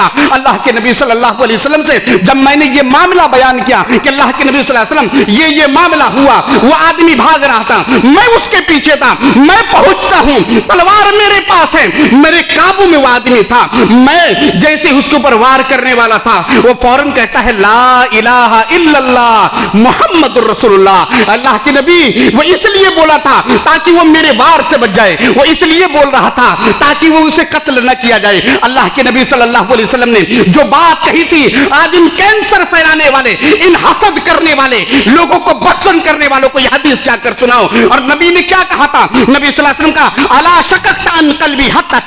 किया अल्लाह के नबी सल्लल्लाहु अलैहि वसल्लम से। जब मैंने ये मामला बयान किया कि अल्लाह के नबी सल्लल्लाहु अलैहि वसल्लम ये मामला हुआ, वो आदमी भाग रहा था, मैं उसके पीछे था, मैं पहुंचता हूं, तलवार मेरे पास है, मेरे काबू में वो आदमी था। मैं जैसे उसके ऊपर वार करने वाला था, वो फौरन कहता है ला इलाहा इल्लल्लाह मुहम्मदुर रसूलुल्लाह। अल्लाह के नबी वो इसलिए बोला था ताकि वो मेरे वार से बच जाए, वो इसलिए बोल रहा था ताकि वो उसे कत्ल न किया जाए। अल्लाह के नबी सल्लल्लाहु अलैहि वसल्लम ने जो बात कही थी, आज इन कैंसर फैलाने वाले, इन हसद करने वाले लोगों को बदसन करने वालों को यह हदीस जाकर सुनाओ। और नबी ने क्या कहा था? नबी सल्लल्लाहु अलैहि वसल्लम का अला शककत अन कल्बी हत्ता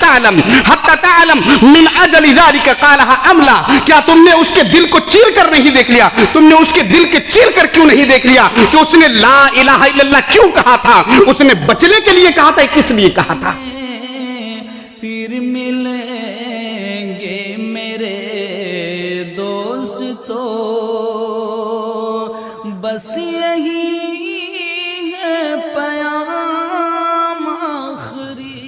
तअलम मिन अजली ज़ालिका क़ालहा अमला। क्या तुमने उसके दिल को चीर कर नहीं देख लिया? तुमने उसके दिल के चीर कर क्यों नहीं देख लिया कि उसने ला इलाहा इल्लल्लाह क्यों कहा था? उसने बचने के लिए कहा था, किस लिए कहा था? फिर मिलेंगे मेरे दोस्तों, बस यही है पयाम आखिरी।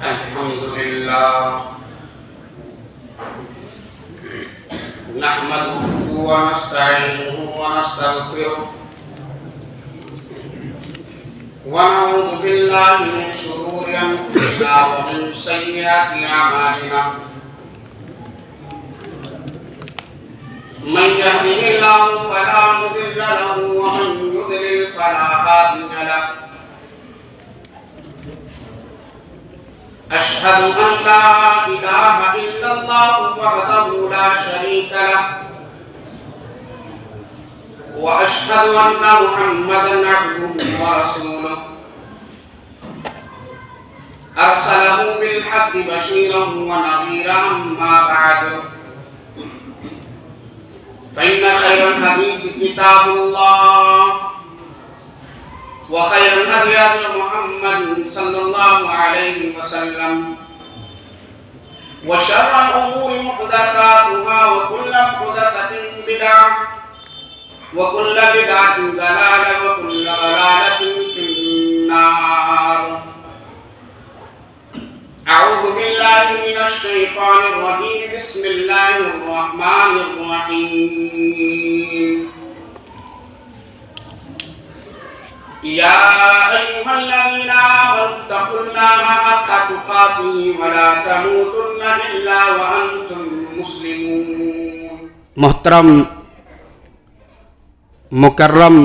अल्हम्दुलिल्लाह नहमदुहु व नस्तईनुहु व नस्तगफिरुह व नऊज़ु बिल्लाहि मिन शुरूरि अंफुसिना व मिन सय्यिआति अमालिना। मन यहदिहिल्लाहु फला मुदिल्ल लहु व मन युद्लिल फला हादिय लहु। अशहदु अन ला इलाहा इल्लल्लाह वहदहु ला शरीका लहु व अशहदु अन्ना मुहम्मदन अब्दुहु व रसूलुहु अरसलहु बिल हक़्क़ि बशीरन व नज़ीरन। अम्मा बअद फ़इन्न खैरल हदीस किताबुल्लाह व खैरुल हदी हदी मुहम्मद सल्लल्लाहु अलैहि वसल्लम व शर्रुल उमूरि मुहदसातुहा व कुल्लु मुहदसतिन बिदअह व कुल्लु बिदअतिन दलालह व कुल्लु दलालतिन फिन्नार। अऊज़ु बिल्लाहि मिनश शैतानिर रजीम। बिस्मिल्लाहिर रहमानिर रहीम। या अय्युहल्लज़ीना आमनुत्तक़ुल्लाहा हक़्क़ तुक़ातिही व ला तमूतुन्ना इल्ला व अंतुम मुस्लिमून। मोहतरम मुकर्रम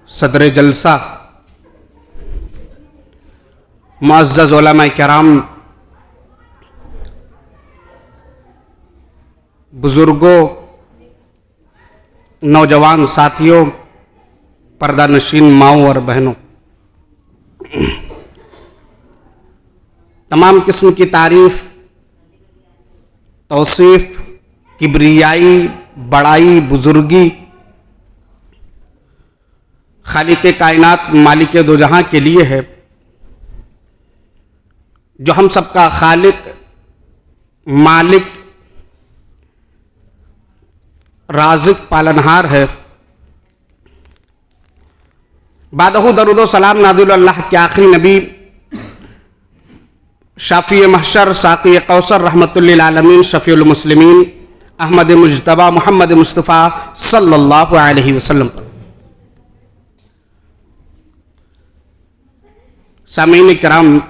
सदर जलसा, मुअज़्ज़ज़ उलमा किराम, बुजुर्गों, नौजवान साथियों, पर्दा नशीन माओ और बहनों, तमाम किस्म की तारीफ, तौसीफ, किब्रियाई, बड़ाई, बुजुर्गी खालिक़े कायनात मालिक दो जहां के लिए है, जो हम सबका खालिक, मालिक, राज़िक, पालनहार है। बादहु दरूद सलाम नाज़िल अल्लाह के आखिरी नबी शाफ़ी महशर, साक़ी कौसर, रहमतुल लिल आलमीन, शफ़ीउल मुस्लिमीन, अहमद मुज्तबा मोहम्मद मुस्तफ़ा सल्लल्लाहु अलैहि वसल्लम पर। सामीन किराम,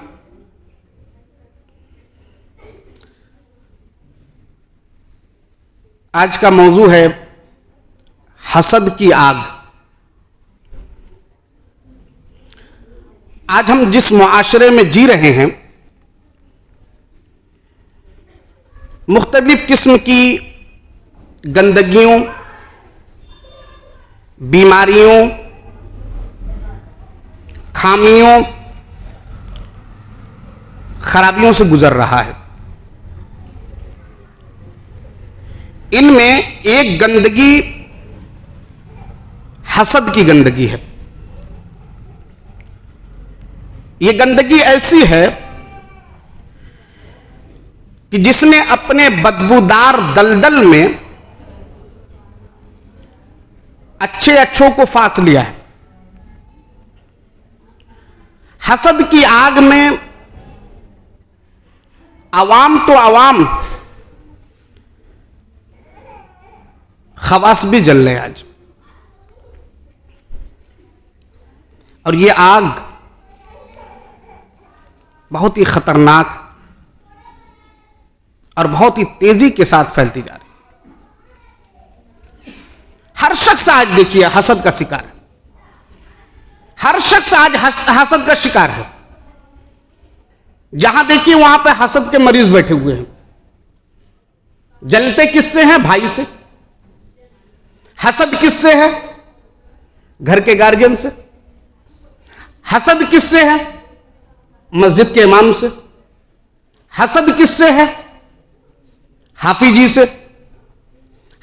आज का मौजू है हसद की आग। आज हम जिस मुआशरे में जी रहे हैं, मुख्तलिफ किस्म की गंदगियों, बीमारियों, खामियों, खराबियों से गुजर रहा है। इनमें एक गंदगी हसद की गंदगी है। ये गंदगी ऐसी है कि जिसने अपने बदबूदार दलदल में अच्छे अच्छों को फांस लिया है। हसद की आग में अवाम तो अवाम, खवास भी जल रहे आज। और ये आग बहुत ही खतरनाक और बहुत ही तेजी के साथ फैलती जा रही है। हर शख्स आज देखिए हसद का शिकार है। हर शख्स आज हसद का शिकार है। जहां देखिए वहां पे हसद के मरीज बैठे हुए हैं। जलते किससे हैं? भाई से। हसद किससे है? घर के गार्जियन से। हसद किससे है? मस्जिद के इमाम से। हसद किससे है? हाफिजी से।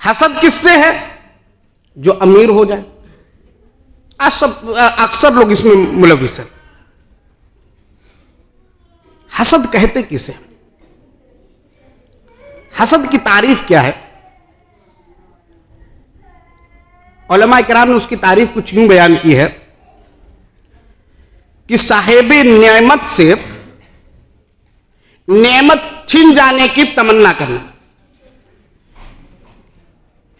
हसद किससे है? जो अमीर हो जाए। आज सब अक्सर लोग इसमें मुलविस हैं। हसद कहते किसे? हसद की तारीफ क्या है? उलमा किराम ने उसकी तारीफ कुछ यूं बयान की है कि साहिबे नेमत से नेमत छीन जाने की तमन्ना करना।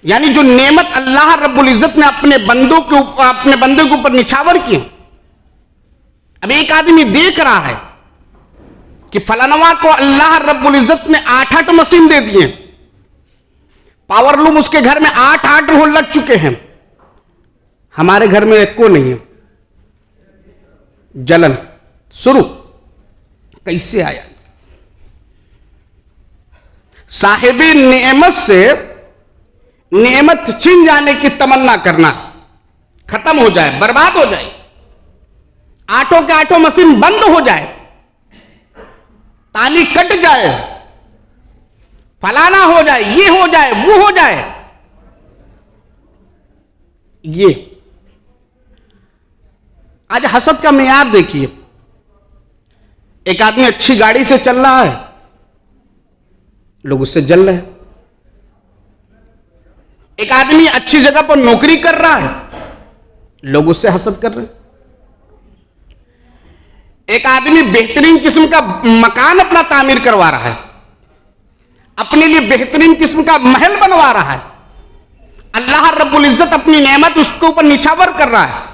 यानी जो नेमत अल्लाह रब्बुल इज्जत ने अपने बंदे के ऊपर निछावर की। अब एक आदमी देख रहा है कि फलानवा को अल्लाह रब्बुल इज्जत ने 8 मशीन दे दिए, पावरलूम उसके घर में 8 रोल लग चुके हैं, हमारे घर में एक को नहीं है। जलन शुरू कैसे आया? साहिबे नेमत से नेमत छीन जाने की तमन्ना करना, खत्म हो जाए, बर्बाद हो जाए, आटो के आटो मशीन बंद हो जाए, ताली कट जाए, फलाना हो जाए, ये हो जाए, वो हो जाए। ये आज हसद का मेयार देखिए। एक आदमी अच्छी गाड़ी से चल रहा है, लोग उससे जल रहे हैं। एक आदमी अच्छी जगह पर नौकरी कर रहा है, लोग उससे हसद कर रहे हैं। एक आदमी बेहतरीन किस्म का मकान अपना तामीर करवा रहा है, अपने लिए बेहतरीन किस्म का महल बनवा रहा है, अल्लाह रब्बुल इज्जत अपनी नेमत उसके ऊपर निछावर कर रहा है।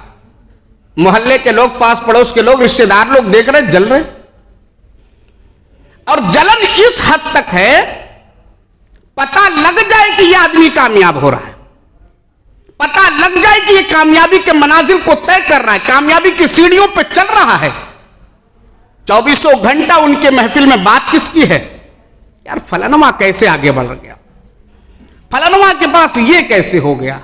मोहल्ले के लोग, पास पड़ोस के लोग, रिश्तेदार लोग देख रहे, जल रहे। और जलन इस हद तक है, पता लग जाए कि यह आदमी कामयाब हो रहा है, पता लग जाए कि यह कामयाबी के मनाजिल को तय कर रहा है, कामयाबी की सीढ़ियों पर चल रहा है। 24 घंटा उनके महफिल में बात किसकी है? यार फलानवा कैसे आगे बढ़ गया, फलानवा के पास ये कैसे हो गया,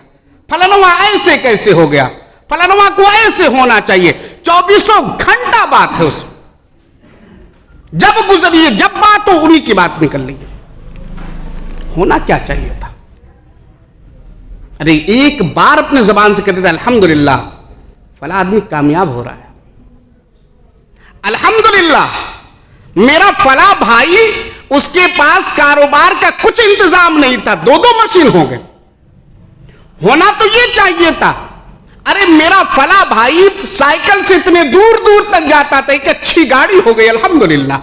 फलानवा ऐसे कैसे हो गया, फलानवा को ऐसे होना चाहिए। 24 घंटा बात है उस, जब गुजरिए, जब बात हो उन्हीं की बात निकल रही है। होना क्या चाहिए था? अरे एक बार अपने जबान से कहते थे अल्हम्दुलिल्लाह फला आदमी कामयाब हो रहा है, अल्हम्दुलिल्लाह मेरा फला भाई, उसके पास कारोबार का कुछ इंतजाम नहीं था, 2 मशीन हो गए। होना तो ये चाहिए था, अरे मेरा फला भाई साइकिल से इतने दूर दूर तक जाता था, एक अच्छी गाड़ी हो गई, अल्हम्दुलिल्लाह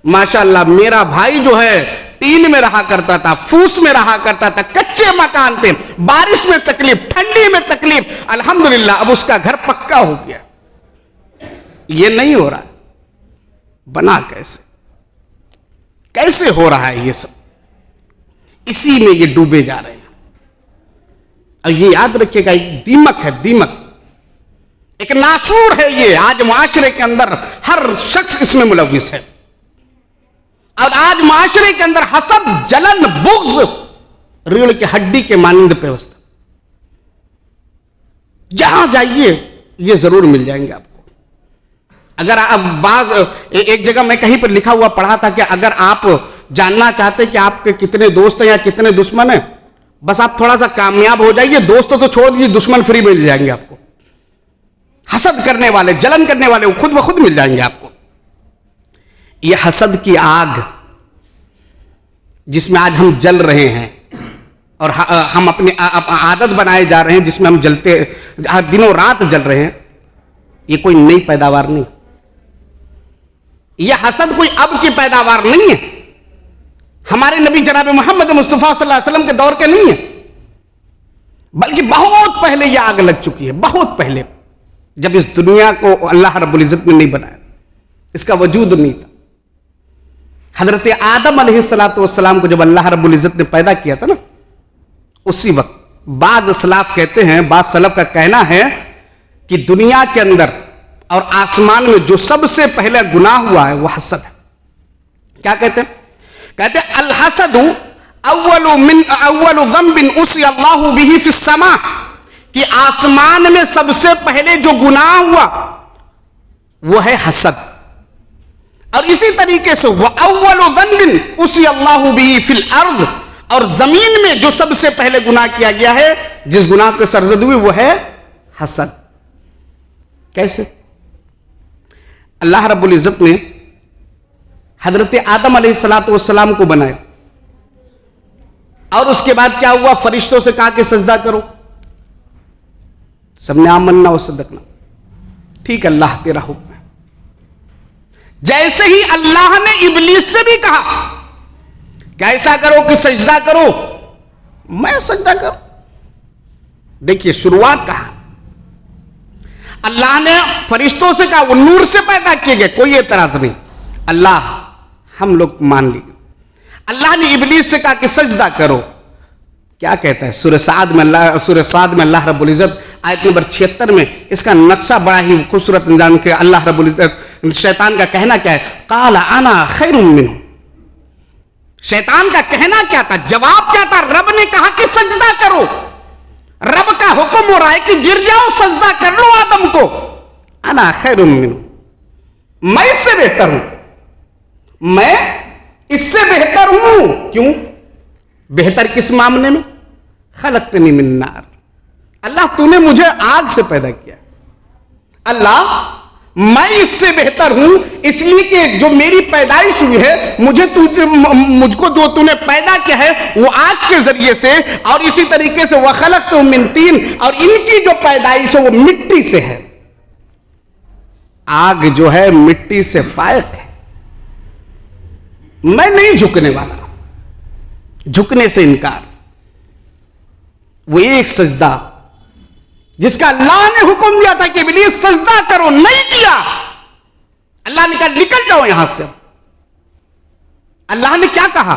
माशाअल्लाह। मेरा भाई जो है टीन में रहा करता था, फूस में रहा करता था, कच्चे मकान थे, बारिश में तकलीफ, ठंडी में तकलीफ, अल्हम्दुलिल्लाह अब उसका घर पक्का हो गया। ये नहीं हो रहा, बना कैसे? कैसे हो रहा है ये सब? इसी में ये डूबे जा रहे हैं। और ये याद रखिएगा, एक दीमक है, दीमक, एक नासूर है ये। आज माशरे के अंदर हर शख्स इसमें मुलविस है। और आज माशरे के अंदर हसद, जलन, बुग़्ज़ रीढ़ की हड्डी के मानंद पे व्यवस्था। जहां जाइए ये जरूर मिल जाएंगे आपको। अगर आप एक जगह मैं कहीं पर लिखा हुआ पढ़ा था कि अगर आप जानना चाहते कि आपके कितने दोस्त हैं या कितने दुश्मन हैं, बस आप थोड़ा सा कामयाब हो जाइए, दोस्तों तो छोड़ दीजिए, दुश्मन फ्री मिल जाएंगे आपको। हसद करने वाले, जलन करने वाले वो खुद ब खुद मिल जाएंगे आपको। यह हसद की आग जिसमें आज हम जल रहे हैं और हम अपनी आदत बनाए जा रहे हैं, जिसमें हम जलते दिनों रात जल रहे हैं, ये कोई नई पैदावार नहीं। यह हसद कोई अब की पैदावार नहीं है, हमारे नबी जनाब मोहम्मद मुस्तफ़ा सल्लल्लाहु अलैहि वसल्लम के दौर के नहीं है, बल्कि बहुत पहले यह आग लग चुकी है। बहुत पहले, जब इस दुनिया को अल्लाह रब्बुल इज़्ज़त ने नहीं बनाया, इसका वजूद नहीं था। हजरत आदम अलैहिस्सलातु वस्सलाम को जब अल्लाह रब्बुल इज़्ज़त ने पैदा किया था ना, उसी वक्त बाज़ सलाफ कहते हैं, बाज़ सलफ का कहना है कि दुनिया के अंदर और आसमान में जो सबसे पहले गुनाह हुआ है वह हसद है। क्या कहते हैं? कहते हैं अल हसदु अव्वलु ज़ंबिन उसिया अल्लाहु बिही फिस समा, कि आसमान में सबसे पहले जो गुनाह हुआ वो है हसद। और इसी तरीके से वह अव्वलु ज़ंबिन उसिया अल्लाहु बिही फिल अर्द, और जमीन में जो सबसे पहले गुनाह किया गया है, जिस गुनाह के सरजद हुई वो है हसद। कैसे? अल्लाह रब्बुल इज़्ज़त ने हजरत आदम अलैहिस्सलातु वस्सलाम को बनाया और उसके बाद क्या हुआ? फरिश्तों से कहा कि सजदा करो, सबने आमन्ना व सदकना, ठीक अल्लाह तेरा हुक्म है। जैसे ही अल्लाह ने इब्लीस से भी कहा कि ऐसा करो कि सजदा करो, मैं सजदा करो। देखिए शुरुआत कहा, अल्लाह ने फरिश्तों से कहा, वो नूर से पैदा किए गए, कोई एतराज नहीं, अल्लाह हम लोग मान लिए। अल्लाह ने इब्लीस से कहा कि सजदा करो। क्या कहता है सूरह साद में अल्लाह रब्बुल इज़्ज़त आयत नंबर 76 में इसका नक्शा बड़ा ही खूबसूरत निजाम के अल्लाह रब्बुल इज़्ज़त, शैतान का कहना क्या है? काला आना खैरुम मिन्हु। शैतान का कहना क्या था? जवाब क्या था? रब ने कहा कि सजदा करो, रब का हुक्म हो रहा है कि गिर जाओ, सजदा कर लो आदम को। अना खैरुम मिन्हु, मैं इससे बेहतर हूं, मैं इससे बेहतर हूं। क्यों बेहतर? किस मामले में? खलक़तनी मिन नार, अल्लाह तूने मुझे आग से पैदा किया। अल्लाह मैं इससे बेहतर हूं इसलिए कि जो मेरी पैदाइश हुई है, मुझको जो तूने पैदा किया है वो आग के जरिए से, और इसी तरीके से वह खलक़तहु मिन तीन, और इनकी जो पैदाइश है वो मिट्टी से है। आग जो है मिट्टी से फायक है। मैं नहीं झुकने वाला, झुकने से इनकार। वो एक सजदा जिसका अल्लाह ने हुक्म दिया था कि इब्लीस सजदा करो, नहीं किया। अल्लाह ने कहा निकल जाओ यहां से। अल्लाह ने क्या कहा?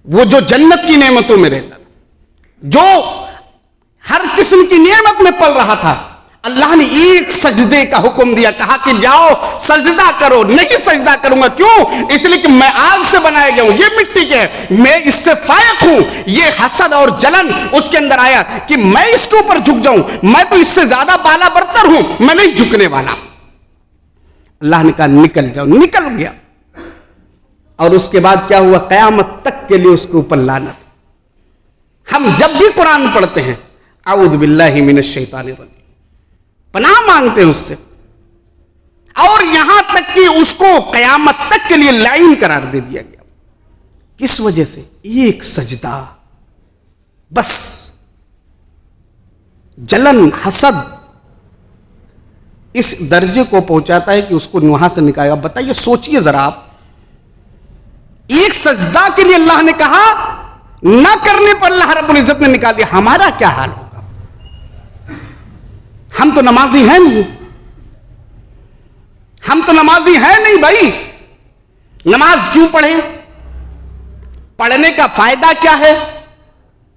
वो जो जन्नत की नेमतों में रहता, जो हर किस्म की नेमत में पल रहा था, अल्लाह ने एक सजदे का हुक्म दिया, कहा कि जाओ सजदा करो। नहीं सजदा करूंगा, क्यों? इसलिए कि मैं आग से बनाया गया हूं, ये मिट्टी के है, मैं इससे फायक हूं। ये हसद और जलन उसके अंदर आया कि मैं इसके ऊपर झुक जाऊं, मैं तो इससे ज्यादा बाला बरतर हूं, मैं नहीं झुकने वाला। अल्लाह ने कहा निकल जाओ, निकल गया। और उसके बाद क्या हुआ? कयामत तक के लिए उसके ऊपर लानत। हम जब भी कुरान पढ़ते हैं औज़ु बिल्लाहि मिनश शैतानिर रजीम, पनाह मांगते हैं उससे, और यहां तक कि उसको कयामत तक के लिए लाइन करार दे दिया गया। किस वजह से? एक सजदा बस। जलन, हसद इस दर्जे को पहुंचाता है कि उसको वहां से निकालेगा। बताइए, सोचिए जरा आप, एक सजदा के लिए अल्लाह ने कहा, ना करने पर अल्लाह रब्बुल इज़्ज़त ने निकाल दिया। हमारा क्या हाल होगा? हम तो नमाजी हैं नहीं, हम तो नमाजी हैं नहीं भाई। नमाज क्यों पढ़ें? पढ़ने का फायदा क्या है?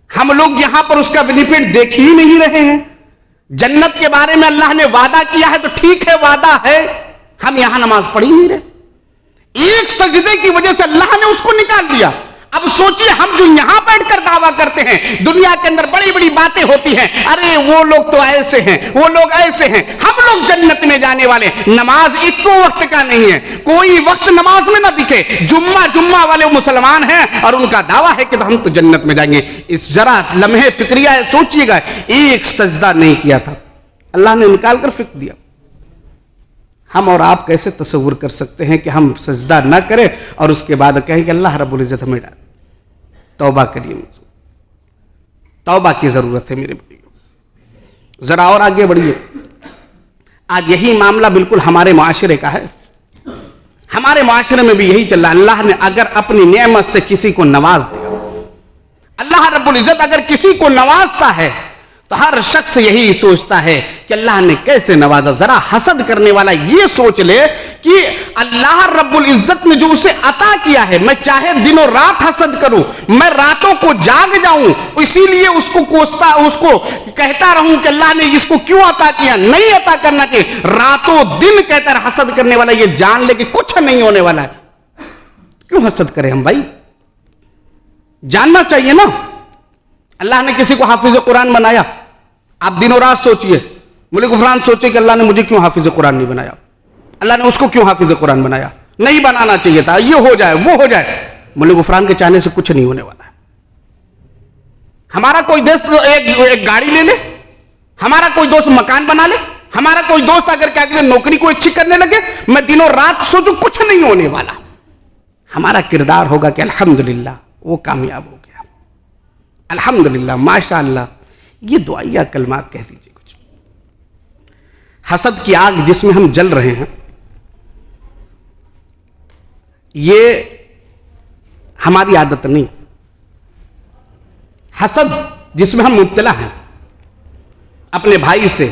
हम लोग यहां पर उसका बेनिफिट देख ही नहीं रहे हैं। जन्नत के बारे में अल्लाह ने वादा किया है तो ठीक है, वादा है, हम यहां नमाज पढ़ ही नहीं रहे। एक सजदे की वजह से अल्लाह ने उसको निकाल दिया। अब सोचिए, हम जो यहां बैठकर दावा करते हैं, दुनिया के अंदर बड़ी बड़ी बातें होती हैं, अरे वो लोग तो ऐसे हैं, वो लोग ऐसे हैं, हम लोग जन्नत में जाने वाले। नमाज एक वक्त का नहीं है, कोई वक्त नमाज में ना दिखे। जुम्मा वाले मुसलमान हैं और उनका दावा है कि तो हम तो जन्नत में जाएंगे। इस जरा लम्हे फिक्रिया है, सोचिएगा, एक सजदा नहीं किया था, अल्लाह ने निकाल कर फेंक दिया। हम और आप कैसे तसव्वुर कर सकते हैं कि हम सजदा ना करें और उसके बाद कहें कि अल्लाह रब्बुल इज़्ज़त हमें डाल। तौबा करिए, तौबा की जरूरत है मेरे भाइयों। जरा और आगे बढ़िए। आज यही मामला बिल्कुल हमारे माशरे का है। हमारे माशरे में भी यही चल रहा है। अल्लाह ने अगर अपनी नेमत से किसी को नवाज दिया, अल्लाह रब्बुल इज्जत अगर किसी को नवाजता है तो हर शख्स यही सोचता है कि अल्लाह ने कैसे नवाजा। जरा हसद करने वाला ये सोच ले कि अल्लाह रब्बुल इज्जत ने जो उसे अता किया है, मैं चाहे दिनों रात हसद करूं, मैं रातों को जाग जाऊं, इसीलिए उसको कोसता, उसको कहता रहूं कि अल्लाह ने इसको क्यों अता किया। नहीं अता करना चाहिए। रातों दिन कहता है हसद करने वाला ये जान ले कि कुछ नहीं होने वाला है। क्यों हसद करें हम भाई? जानना चाहिए ना। अल्लाह ने किसी को हाफिज कुरान बनाया, आप दिनों रात सोचिए, मुल्क गुफरान सोचे कि अल्लाह ने मुझे क्यों हाफिज कुरान नहीं बनाया, अल्लाह ने उसको क्यों हाफिज कुरान बनाया। नहीं बनाना चाहिए था, ये हो जाए वो हो जाए। मुल्क गुफरान के चाहने से कुछ नहीं होने वाला है। हमारा कोई दोस्त एक गाड़ी ले ले, हमारा कोई दोस्त मकान बना ले, हमारा कोई दोस्त अगर क्या कहते नौकरी को अच्छी करने लगे, मैं दिनों रात सोचूं, कुछ नहीं होने वाला। हमारा किरदार होगा कि अल्हम्दुलिल्लाह वो कामयाब हो गया, अल्हम्दुलिल्लाह माशाअल्लाह। ये दुआया कलमात कह दीजिए कुछ। हसद की आग जिसमें हम जल रहे हैं, ये हमारी आदत नहीं। हसद जिसमें हम मुब्तला हैं, अपने भाई से,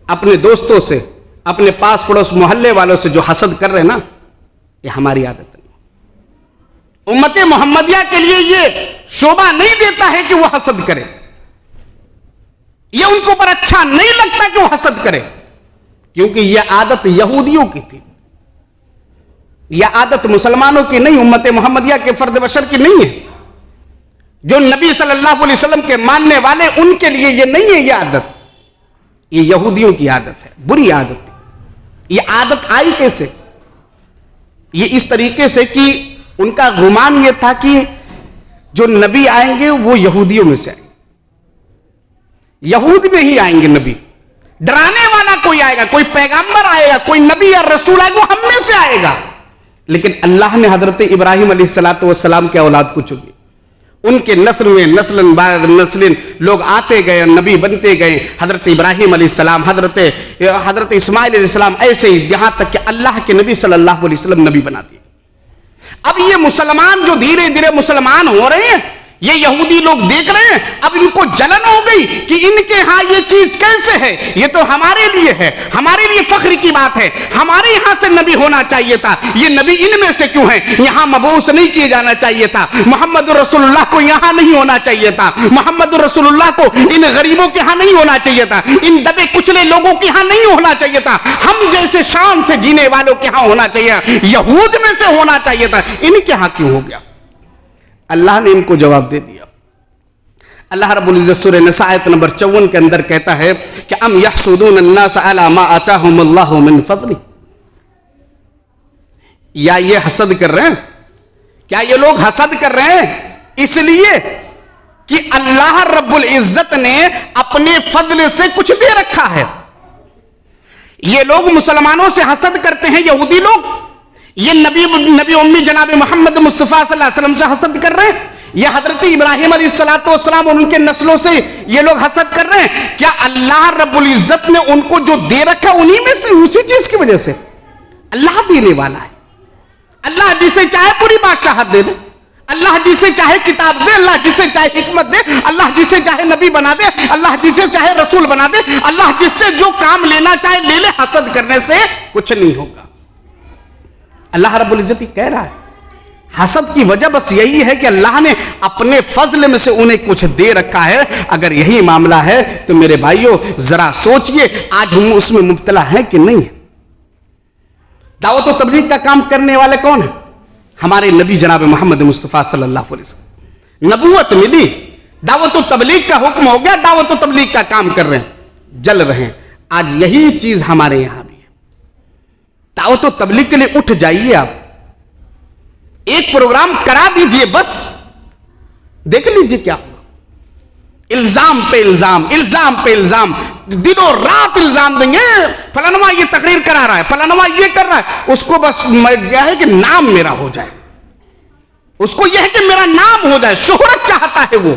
अपने दोस्तों से, अपने पास पड़ोस मोहल्ले वालों से जो हसद कर रहे हैं ना, ये हमारी आदत नहीं। उम्मत मोहम्मदिया के लिए ये शोभा नहीं देता है कि वो हसद करे, ये उनको पर अच्छा नहीं लगता कि वो हसद करे, क्योंकि यह आदत यहूदियों की थी, यह आदत मुसलमानों की नहीं, उम्मत मोहम्मदिया के फर्द बशर की नहीं है। जो नबी सल्लल्लाहु अलैहि वसल्लम के मानने वाले, उनके लिए यह नहीं है यह आदत, ये यहूदियों की आदत है, बुरी आदत है। यह आदत आई कैसे? ये इस तरीके से कि उनका गुमान यह था कि जो नबी आएंगे वो यहूदियों में से आएंगे, यहूद में ही आएंगे नबी। डराने वाला कोई आएगा, कोई पैगंबर आएगा, कोई नबी या रसूल आएगा, वो हम में से आएगा। लेकिन अल्लाह ने हजरत इब्राहिम अलैहिस्सलातु वस्सलाम के औलाद को चुनी, उनके नस्ल में नस्लन बाद नस्लिन लोग आते गए, नबी बनते गए। हजरत इब्राहिम अलैहिस्सलाम, हजरत इस्माइल अलैहिस्सलाम, ऐसे ही यहां तक कि अल्लाह के नबी सल्लल्लाहु अलैहि वसल्लम नबी बना दिए। अब ये मुसलमान जो धीरे धीरे मुसलमान हो रहे हैं, ये यहूदी लोग देख रहे हैं, अब इनको जलन हो गई कि इनके यहां ये चीज कैसे है, ये तो हमारे लिए है, हमारे लिए फख्र की बात है, हमारे यहां से नबी होना चाहिए था, ये नबी इनमें से क्यों है, यहां मबूस नहीं किए जाना चाहिए था, मोहम्मद रसूलुल्लाह को यहां नहीं होना चाहिए था, मोहम्मद रसूलुल्लाह को इन गरीबों के यहां नहीं होना चाहिए था, इन दबे कुचले लोगों के यहां नहीं होना चाहिए था, हम जैसे शान से जीने वालों के यहां होना चाहिए, यहूद में से होना चाहिए था, इनके यहां क्यों हो गया? अल्लाह ने इनको जवाब दे दिया। अल्लाह रब्बुल इज्जत सूरह निसा आयत नंबर 54 के अंदर कहता है कि अम यहसुदून अन्नास अला मा आताहुमुल्लाहु मिन फज़ली, या ये हसद कर रहे हैं, क्या ये लोग हसद कर रहे हैं इसलिए कि अल्लाह रब्बुल इज्जत ने अपने फजल से कुछ दे रखा है? ये लोग मुसलमानों से हसद करते हैं, यहूदी लोग, ये नबी उम्मी जनाब मोहम्मद मुस्तफ़ा सल्लल्लाहु अलैहि वसल्लम से हसद कर रहे हैं, ये हजरत इब्राहिम अलैहिस्सलातु वस्सलाम और उनके नस्लों से ये लोग हसद कर रहे हैं। क्या अल्लाह रब्बुल इज्जत ने उनको जो दे रखा उन्हीं में से, उसी चीज की वजह से? अल्लाह देने वाला है। अल्लाह जिसे चाहे पूरी बादशाहत दे दे, अल्लाह जिसे चाहे किताब दे, अल्लाह जिसे चाहे हिकमत दे, अल्लाह जिसे चाहे नबी बना दे, अल्लाह जिसे चाहे रसूल बना दे, अल्लाह जिससे जो काम लेना चाहे ले ले, हसद करने से कुछ नहीं होगा। अल्लाह रब्बुल इज्जत ही कह रहा है। हसद की वजह बस यही है कि अल्लाह ने अपने फजल में से उन्हें कुछ दे रखा है। अगर यही मामला है तो मेरे भाइयों जरा सोचिए, आज हम उसमें मुब्तला हैं कि नहीं? दावत और तबलीग का काम करने वाले कौन है? हमारे नबी जनाब मोहम्मद मुस्तफ़ा सल्लल्लाहु अलैहि वसल्लम। नबूवत मिली, दावत और तबलीग का हुक्म हो गया, दावत और तबलीग का काम कर रहे हैं, जल रहे हैं। आज यही चीज हमारे यहां भी है। दावत और तबलीग के लिए उठ जाइए, आप एक प्रोग्राम करा दीजिए, बस देख लीजिए क्या हुआ। इल्जाम पे इल्जाम, इल्जाम पे इल्जाम, दिनों रात इल्जाम देंगे। फलानवा ये तकरीर करा रहा है, फलानवा ये कर रहा है, उसको बस यह है कि नाम मेरा हो जाए, उसको यह है कि मेरा नाम हो जाए, शोहरत चाहता है वो।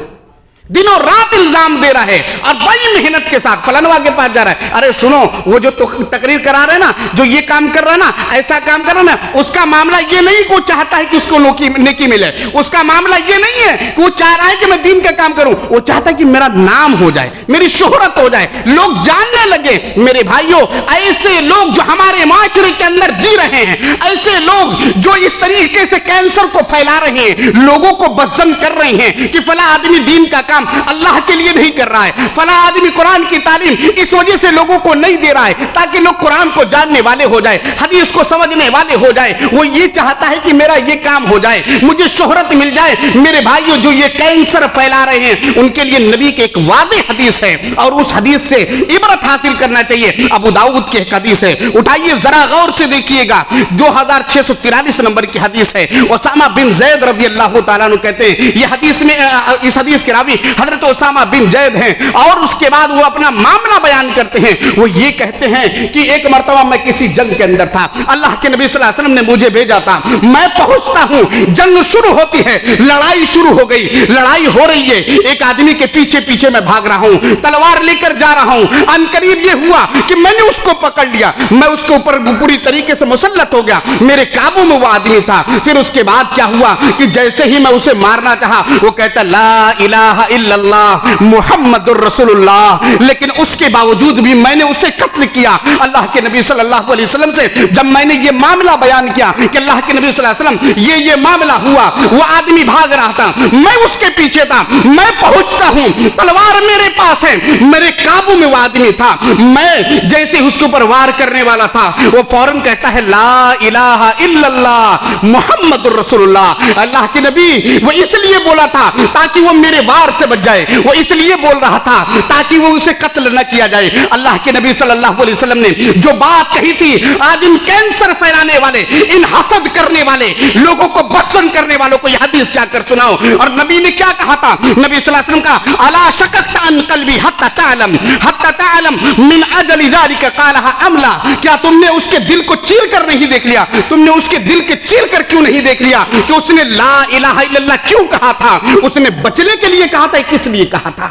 दिनों रात इल्जाम दे रहा है और बड़ी मेहनत के साथ फलानवा के पास जा रहा है। अरे सुनो, वो जो तकरीर करा रहे ना, जो ये काम कर रहा है ना, ऐसा काम कर रहा है ना, उसका मामला ये नहीं कि वो चाहता है कि उसको नेकी मिले। उसका मामला ये नहीं है कि वो चाह रहा है कि मैं दीन का काम करूं। वो चाहता है कि मेरा नाम हो जाए, मेरी शोहरत हो जाए, लोग जानने लगे। मेरे भाइयों, ऐसे लोग जो हमारे माशरे के अंदर जी रहे हैं, ऐसे लोग जो इस तरीके से कैंसर को फैला रहे हैं, लोगों को बदजन कर रहे हैं कि फला आदमी दीन का अल्लाह के लिए नहीं कर रहा है, फला आदमी कुरान की तालीम इस वजह से लोगों को नहीं दे रहा है ताकि लोग कुरान को जानने वाले हो जाए, हदीस को समझने वाले हो जाए। वो ये चाहता है कि मेरा ये काम हो जाए, मुझे शोहरत मिल जाए। मेरे भाइयों, जो ये कैंसर फैला रहे हैं, उनके लिए नबी के एक वादे हदीस है और उस हदीस से इबरत हासिल करना चाहिए। अबू दाऊद की एक हदीस है, उठाइए जरा गौर से देखिएगा, 2643 नंबर की हदीस है। उसामा बिन जैद रज़ी अल्लाह तआला अन्हु कहते हैं, ये हदीस में इस हदीस के रावी हजरत उसामा बिन जैद हैं और उसके बाद वो अपना मामला बयान करते हैं। वो ये कहते हैं कि एक मर्तबा मैं किसी जंग के अंदर था, अल्लाह के नबी सल्लल्लाहु अलैहि वसल्लम ने मुझे भेजा था। मैं पहुंचता हूं, जंग शुरू होती है, लड़ाई शुरू हो गई, लड़ाई हो रही है। एक आदमी के पीछे पीछे मैं भाग रहा हूं, तलवार लेकर जा रहा हूं। अनकरीब ये हुआ कि मैंने उसको पकड़ लिया, मैं उसके ऊपर पूरी तरीके से मुसल्लत हो गया, मेरे काबू में वो आदमी था। फिर उसके बाद क्या हुआ कि जैसे ही मैं उसे मारना चाहा, वो कहता ला इलाहा इल्लल्लाह मुहम्मदुर रसूलुल्लाह, लेकिन उसके बावजूद भी मैंने उसे कत्ल किया। अल्लाह के नबी सल्लल्लाहु अलैहि वसल्लम से जब मैंने ये मामला बयान किया कि अल्लाह के नबी सल्लल्लाहु अलैहि वसल्लम ये मामला हुआ, वो आदमी भाग रहा था, मैं उसके पीछे था, मैं पहुंचता हूं, तलवार मेरे पास है, मेरे काबू में वो आदमी था। मैं जैसे उसके ऊपर वार करने वाला था, वो फौरन कहता है ला इलाहा इल्लल्लाह मुहम्मदुर रसूलुल्लाह। अल्लाह के नबी वो इसलिए बोला था ताकि वो मेरे वार से बच जाए, वो इसलिए बोल रहा था ताकि वो उसे कत्ल न किया जाए। अल्लाह के नबी सल्लल्लाहु अलैहि वसल्लम ने जो बात कही थी, आज इन कैंसर फैलाने वाले, इन हसद करने वाले लोगों को बदसन करने वालों को यह हदीस जाकर सुनाओ। और नबी ने क्या कहा था? नबी सल्लल्लाहु अलैहि वसल्लम का अला शककत अन कल्बी हत्ता तालम मिन अजली ज़ालिका क़ालहा अमला, क्या तुमने उसके दिल को चीर कर नहीं देख लिया? तुमने उसके दिल के चीर कर क्यों नहीं देख लिया कि उसने ला इलाहा इल्लल्लाह क्यों कहा था? उसने बचने के लिए कहा था, किस लिए कहा था?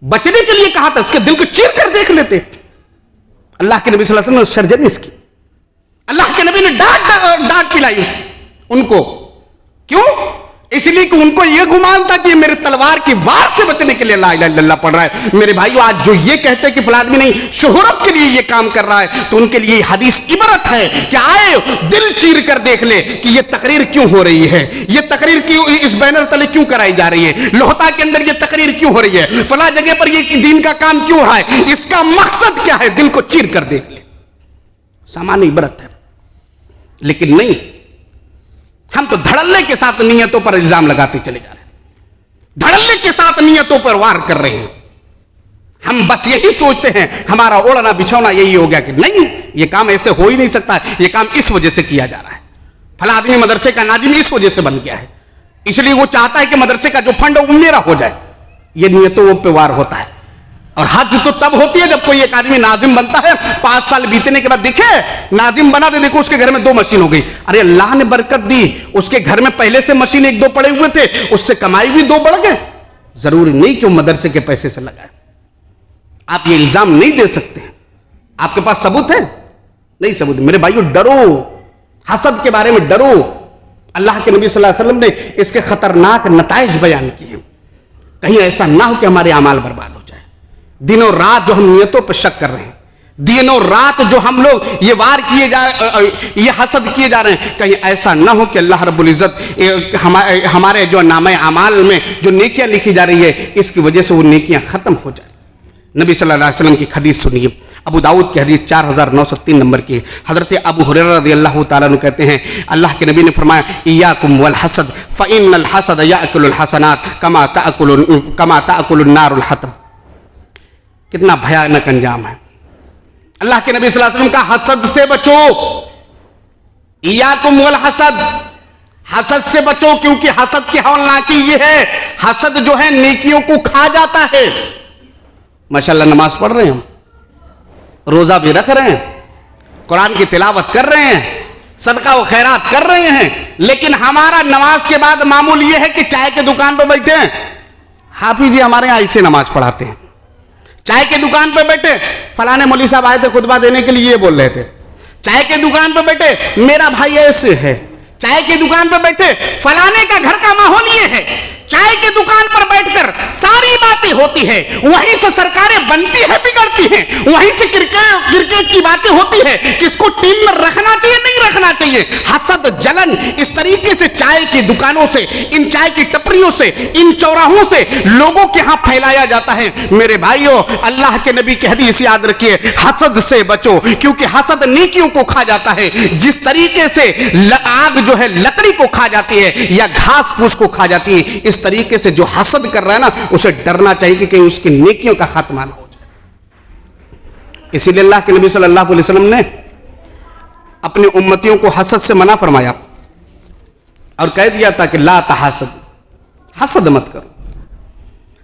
बचने के लिए कहा था, उसके दिल को चीर कर देख लेते। अल्लाह के नबी सल्लल्लाहु अलैहि वसल्लम ने सर्जरी इसकी, अल्लाह के नबी ने डांट पिलाई उनको। क्यों? इसलिए कि उनको यह गुमान था कि मेरे तलवार की वार से बचने के लिए ला इलाहा इल्लल्लाह पढ़ रहा है। मेरे भाइयों, आज जो ये कहते हैं कि फला आदमी नहीं शोहरत के लिए ये काम कर रहा है, तो उनके लिए हदीस इबरत है कि आए दिल चीर कर देख ले कि ये तकरीर क्यों हो रही है, ये तकरीर क्यों इस बैनर तले क्यों कराई जा रही है, लोहता के अंदर ये तकरीर क्यों हो रही है, फला जगह पर ये दीन का काम क्यों हो रहा है, इसका मकसद क्या है? दिल को चीर कर देख ले, सामान्य इबरत है। लेकिन नहीं, हम तो धड़ल्ले के साथ नियतों पर इल्जाम लगाते चले जा रहे हैं, धड़ल्ले के साथ नियतों पर वार कर रहे हैं। हम बस यही सोचते हैं हमारा ओढ़ना बिछौना यही हो गया कि नहीं, ये काम ऐसे हो ही नहीं सकता, ये काम इस वजह से किया जा रहा है, फला आदमी मदरसे का नाजिम इस वजह से बन गया है, इसलिए वो चाहता है कि मदरसे का जो फंड है वो मेरा हो जाए। ये नियतों पे वार होता है। और हद तो तब होती है जब कोई एक आदमी नाजिम बनता है, 5 साल बीतने के बाद दिखे नाजिम बना दे, देखो उसके घर में 2 मशीन हो गई। अरे अल्लाह ने बरकत दी, उसके घर में पहले से मशीन 1-2 पड़े हुए थे, उससे कमाई भी 2 बढ़ गए। जरूरी नहीं कि वो मदरसे के पैसे से लगाए। आप ये इल्जाम नहीं दे सकते। आपके पास सबूत है? नहीं सबूत। मेरे भाइयों, डरो, हसद के बारे में डरो। अल्लाह के नबी सल्लल्लाहु अलैहि वसल्लम ने इसके खतरनाक नताइज बयान किए। कहीं ऐसा ना हो कि हमारे अमाल बर्बाद हो जाए। दिनों रात जो हम नियतों पर शक कर रहे हैं, दिनों रात जो हम लोग ये वार किए जा, ये हसद किए जा रहे हैं, कहीं ऐसा ना हो कि अल्लाह रब्बुल इज्जत हमारे जो नामे अमाल में जो नेकियां लिखी जा रही है, इसकी वजह से वो नेकियां खत्म हो जाए। नबी सल्लल्लाहु अलैहि वसल्लम की हदीस सुनिए, अबू दाऊद की हदीस 4903 नंबर की। हजरत अबू हुरैरा रज़ियल्लाहु ताला अन्हु कहते हैं, अल्लाह के नबी ने फरमाया, इय्याकुम वल हसद फ़इन्नल हसद याकुलुल हसनात कमा ताकुलुन नारुल हतब। कितना भयानक अंजाम है। अल्लाह के नबी सल्लल्लाहु अलैहि वसल्लम का हसद से बचो, इय्याकुम वल हसद, हसद से बचो, क्योंकि हसद की हौलनाकी ये है, हसद जो है नेकियों को खा जाता है। माशाअल्लाह नमाज पढ़ रहे हैं हम, रोजा भी रख रहे हैं, कुरान की तिलावत कर रहे हैं, सदका व खैरात कर रहे हैं, लेकिन हमारा नमाज के बाद मामूल ये है कि चाय की दुकान पर बैठे हैं, हाफिज जी हमारे यहाँ ऐसे नमाज पढ़ाते हैं। चाय की दुकान पे बैठे, फलाने मौलवी साहब आए थे खुतबा देने के लिए, ये बोल रहे थे। चाय की दुकान पे बैठे, मेरा भाई ऐसे है। चाय की दुकान पे बैठे, फलाने का घर का माहौल ये है। चाय की दुकान पर बैठकर सारी बातें होती है, वहीं से सरकारें बनती है, बिगड़ती हैं, वहीं से क्रिकेट की बातें होती है, किसको टीम में रखना चाहिए, नहीं रखना चाहिए। हसद, जलन, इस तरीके से चाय की दुकानों से, इन चाय की टपरियों से, इन चौराहों से लोगों के यहां फैलाया जाता है। मेरे भाइयों, अल्लाह के नबी की हदीस याद रखिए, हसद से बचो, क्योंकि हसद नेकियों को खा जाता है। जिस तरीके से आग जो है लकड़ी को खा जाती है या घास फूस को खा जाती है, इस तरीके से जो हसद कर रहा है ना, उसे डरना चाहिए कि कहीं उसकी नेकियों का खात्मा ना हो जाए। इसीलिए अल्लाह के नबी सल्लल्लाहु अलैहि वसल्लम ने अपनी उम्मतियों को हसद से मना फरमाया और कह दिया था कि ला तहसद, हसद मत करो,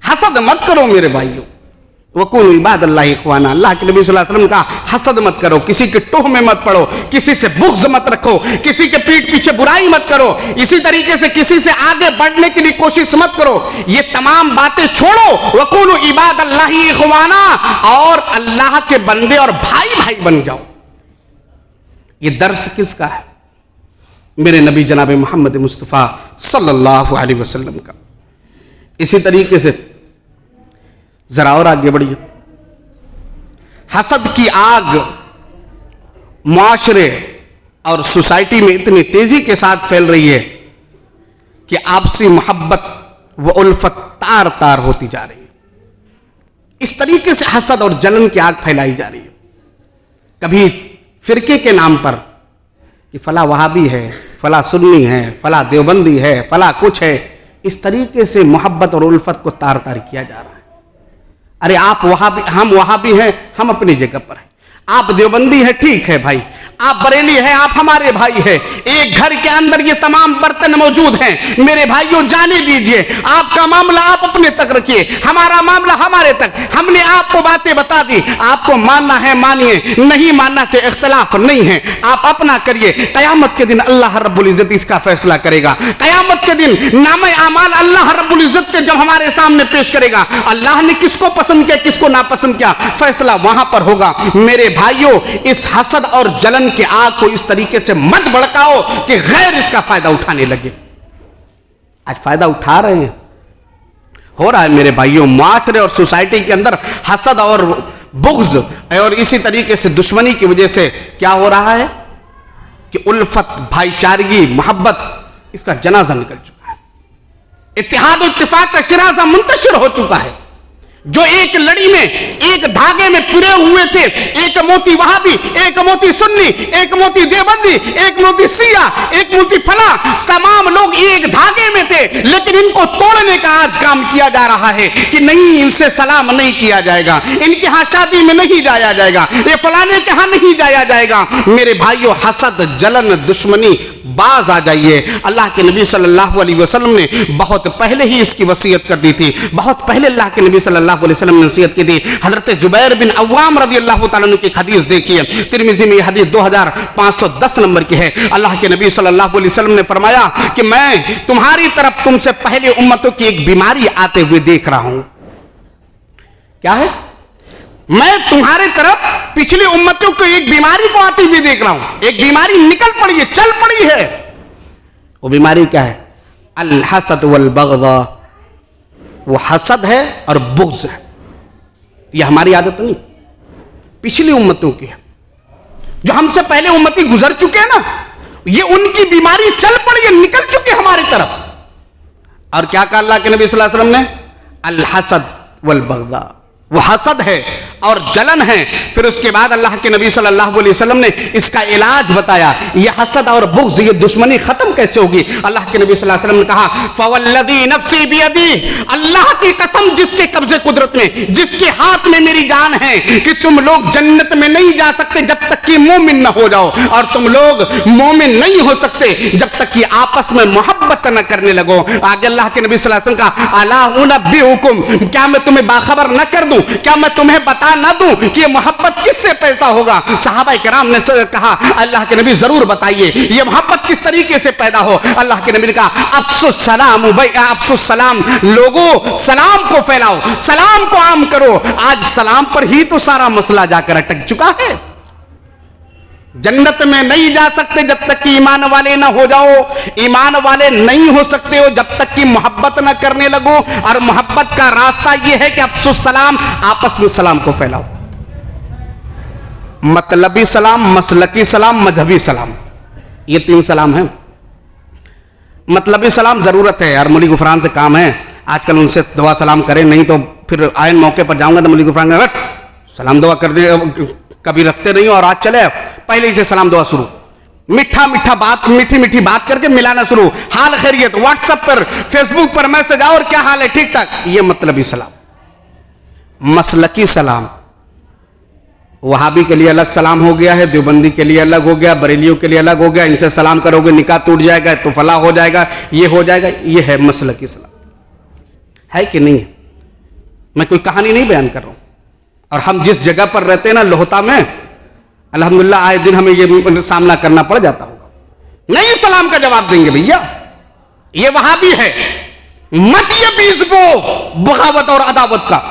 हसद मत करो मेरे भाइयों। वकुन इबादल्लाह इख्वाना, अल्लाह के नबी सल्लल्लाहु अलैहि वसल्लम का हसद मत करो, किसी के टोह में मत पड़ो, किसी से बुग़्ज़ मत रखो, किसी के पीठ पीछे बुराई मत करो, इसी तरीके से किसी से आगे बढ़ने की भी कोशिश मत करो। ये तमाम बातें छोड़ो, वकुन इबादल्लाह इख्वाना, और अल्लाह के बंदे और भाई भाई बन जाओ। ये दर्स किसका है? मेरे नबी जनाब मोहम्मद मुस्तफ़ा सल्लल्लाहु अलैहि वसल्लम का। इसी तरीके से जरा और आगे बढ़िए। हसद की आग मुआशरे और सोसाइटी में इतनी तेजी के साथ फैल रही है कि आपसी मोहब्बत व उल्फत तार तार होती जा रही है। इस तरीके से हसद और जलन की आग फैलाई जा रही है। कभी फिरके के नाम पर कि फला वहाबी है, फला सुन्नी है, फला देवबंदी है, फला कुछ है, इस तरीके से मोहब्बत और उल्फत को तार तार किया जा रहा है। अरे आप वहाबी, हम वहाबी हैं, हम अपनी जगह पर हैं। आप देवबंदी है, ठीक है भाई, आप बरेली है, आप हमारे भाई है। एक घर के अंदर ये तमाम बर्तन मौजूद हैं। मेरे भाइयों जाने दीजिए, आपका मामला आप अपने तक रखिए, हमारा मामला हमारे तक। हमने आपको बातें बता दी, आपको मानना है मानिए, नहीं मानना तो इख्तिलाफ नहीं है, आप अपना करिए। कयामत के दिन अल्लाह रब्बुल इज्जत इसका फैसला करेगा। कयामत के दिन नामे अमाल अल्लाह रब्बुल इज्जत के जब हमारे सामने पेश करेगा, अल्लाह ने किसको पसंद किया, किसको नापसंद किया, फैसला वहां पर होगा। मेरे भाइयों, इस हसद और जलन की आग को इस तरीके से मत भड़काओ कि गैर इसका फायदा उठाने लगे। आज फायदा उठा रहे हैं, हो रहा है मेरे भाइयों। मुआशरे और सोसाइटी के अंदर हसद और बुग़्ज़ और इसी तरीके से दुश्मनी की वजह से क्या हो रहा है कि उल्फत, भाईचारगी, मोहब्बत, इसका जनाजा निकल चुका है। इत्तेहाद और इत्तिफाक का शिराजा मुंतशिर हो चुका है। जो एक लड़ी में, एक धागे में पिरे हुए थे, एक मोती वहाबी, एक मोती सुन्नी, एक मोती देवबंदी, एक मोती शिया, एक मोती फला, तमाम लोग एक धागे में थे। लेकिन इनको तोड़ने का आज काम किया जा रहा है कि नहीं, इनसे सलाम नहीं किया जाएगा, इनके यहां शादी में नहीं जाया जाएगा, ये फलाने के यहां नहीं जाया जाएगा। मेरे भाइयों, हसद, जलन, दुश्मनी, बाज आ जाइए। अल्लाह के नबी सल्लल्लाहु अलैहि वसल्लम ने बहुत पहले ही इसकी वसीयत कर दी थी। बहुत पहले अल्लाह के नबी सल्लल्लाहु अलैहि वसल्लम ने नसीहत की थी। हजरत जुबैर बिन अव्वाम रज़ियल्लाहु ताला अन्हु की हदीस देखिए, तिरमिज़ी में हदीस 2510 नंबर की है। अल्लाह के नबी सल्लल्लाहु अलैहि वसल्लम ने फरमाया कि मैं तुम्हारी तरफ तुमसे पहले उम्मतों की एक बीमारी आते हुए देख रहा हूं। क्या है? मैं तुम्हारे तरफ पिछली उम्मतों को एक बीमारी को आती हुई देख रहा हूं। एक बीमारी निकल पड़ी है, चल पड़ी है। वो बीमारी क्या है? अल हसद वल बग़ज़ा। वो हसद है और बुग़्ज़ है। ये हमारी आदत नहीं, पिछली उम्मतों की है। जो हमसे पहले उम्मती गुजर चुके हैं ना, ये उनकी बीमारी चल पड़ी है, निकल चुके हमारी तरफ। और क्या कहा अल्लाह के नबी सल्लल्लाहु अलैहि वसल्लम ने? अल हसद वल बग़ज़ा। वो हसद है और जलन है। फिर उसके बाद अल्लाह के नबी सल्लल्लाहु अलैहि वसल्लम ने इसका इलाज बताया। ये हसद और बुग़्ज़, ये दुश्मनी खत्म कैसे होगी? अल्लाह के नबी सल्लल्लाहु अलैहि वसल्लम ने कहा, फ़वल्लज़ी नफ़्सी बियदी, अल्लाह की कसम जिसके कब्ज़े कुदरत में, जिसके हाथ में मेरी जान है, कि तुम लोग जन्नत में नहीं जा सकते जब तक कि मोमिन न हो जाओ, और तुम लोग मोमिन नहीं हो सकते जब तक कि आपस में मोहब्बत न करने लगो। आगे अल्लाह के नबी सल्लल्लाहु अलैहि वसल्लम का, अला उनब्बिउकुम, क्या मैं तुम्हें बाखबर न कर दूं, क्या मैं तुम्हें बता ना दूं कि ये मोहब्बत किससे पैदा होगा? सहाबा किराम ने कहा अल्लाह के नबी जरूर बताइए ये मोहब्बत किस तरीके से पैदा हो। अल्लाह के नबी ने कहा अफसुस सलाम अफसुस सलाम, लोगों सलाम को फैलाओ, सलाम को आम करो। आज सलाम पर ही तो सारा मसला जाकर अटक चुका है। जन्नत में नहीं जा सकते जब तक कि ईमान वाले ना हो जाओ, ईमान वाले नहीं हो सकते हो जब तक कि मोहब्बत ना करने लगो। और मोहब्बत का रास्ता यह है कि अफसुस सलाम, आपस में सलाम को फैलाओ। मतलबी सलाम, मसलकी सलाम, मजहबी सलाम, ये 3 सलाम हैं। मतलबी सलाम जरूरत है यार, मुली गुफरान से काम है, आजकल उनसे दुआ सलाम करें, नहीं तो फिर आयन मौके पर जाऊंगा तो मुली गुफरान सलाम दुआ कर दे, कभी रखते नहीं और आज चले पहले ही से सलाम दुआ शुरू, मीठा मीठा बात, मीठी मीठी बात करके मिलाना शुरू, हाल खैरियत, व्हाट्सएप पर फेसबुक पर मैसेज आओ और क्या हाल है, ठीक ठाक, ये मतलबी सलाम। मसलकी सलाम, वहाबी के लिए अलग सलाम हो गया है, देवबंदी के लिए अलग हो गया, बरेलियों के लिए अलग हो गया, इनसे सलाम करोगे निकाह टूट जाएगा, तो फला हो जाएगा, ये हो जाएगा, ये है मसलकी सलाम। है कि नहीं है? मैं कोई कहानी नहीं बयान कर रहा हूं। और हम जिस जगह पर रहते हैं ना लोहता में, अल्हम्दुलिल्लाह आए दिन हमें ये सामना करना पड़ जाता होगा। नहीं सलाम का जवाब देंगे भैया, ये वहाबी है, मत ये बीज बो बगावत और अदावत का,